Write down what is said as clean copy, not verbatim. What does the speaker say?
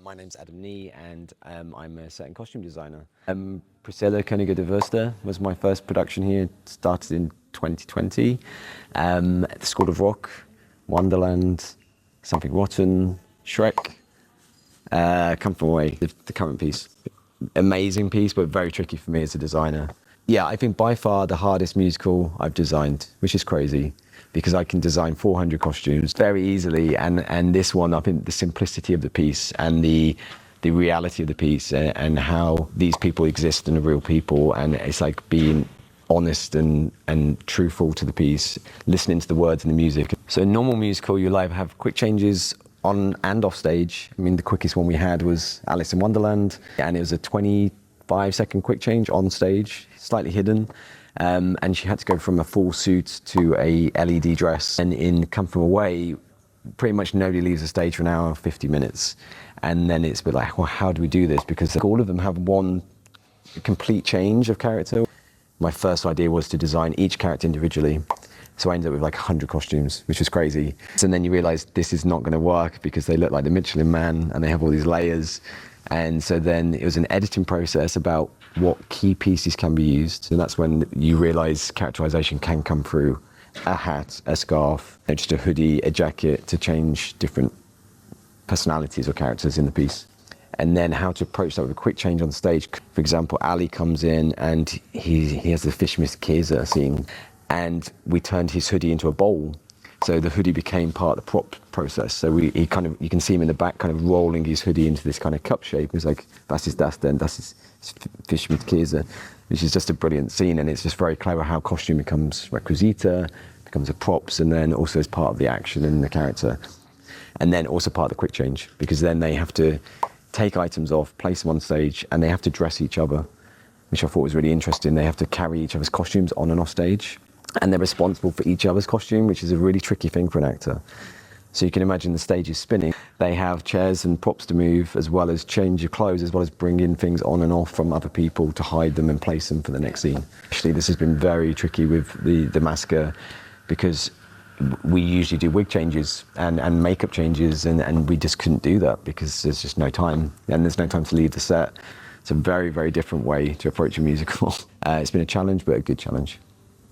My name's Adam Nee, and I'm a set and costume designer. Priscilla Koeniger de Wurster was my first production here. It started in 2020. At the School of Rock, Wonderland, Something Rotten, Shrek, Come From Away, the current piece. Amazing piece, but very tricky for me as a designer. Yeah, I think by far the hardest musical I've designed, which is crazy, because I can design 400 costumes very easily, and this one, I think the simplicity of the piece and the reality of the piece and how these people exist and are real people, and it's like being honest and truthful to the piece, listening to the words and the music. So in normal musical, you'll either have quick changes on and off stage. I mean, the quickest one we had was Alice in Wonderland, and it was a 25-second quick change on stage, slightly hidden. And she had to go from a full suit to a LED dress. And in Come From Away, pretty much nobody leaves the stage for an hour, 50 minutes. And then it's a bit like, well, how do we do this? Because all of them have one complete change of character. My first idea was to design each character individually. So I ended up with like 100 costumes, which was crazy. And then you realize this is not going to work because they look like the Michelin Man and they have all these layers. And so then it was an editing process about what key pieces can be used. And that's when you realize characterization can come through a hat, a scarf, just a hoodie, a jacket to change different personalities or characters in the piece. And then how to approach that with a quick change on stage. For example, Ali comes in and he has the Fishmiss Käse scene, and we turned his hoodie into a bowl. So the hoodie became part of the prop process. So you can see him in the back kind of rolling his hoodie into this kind of cup shape. It's like, das ist das denn, das ist Fisch mit Käse, which is just a brilliant scene. And it's just very clever how costume becomes requisita, becomes a props, and then also as part of the action and the character. And then also part of the quick change, because then they have to take items off, place them on stage, and they have to dress each other, which I thought was really interesting. They have to carry each other's costumes on and off stage. And they're responsible for each other's costume, which is a really tricky thing for an actor. So you can imagine the stage is spinning. They have chairs and props to move, as well as change your clothes, as well as bring in things on and off from other people to hide them and place them for the next scene. Actually, this has been very tricky with the massacre, because we usually do wig changes and makeup changes, and we just couldn't do that because there's just no time, and there's no time to leave the set. It's a very, very different way to approach a musical. It's been a challenge, but a good challenge.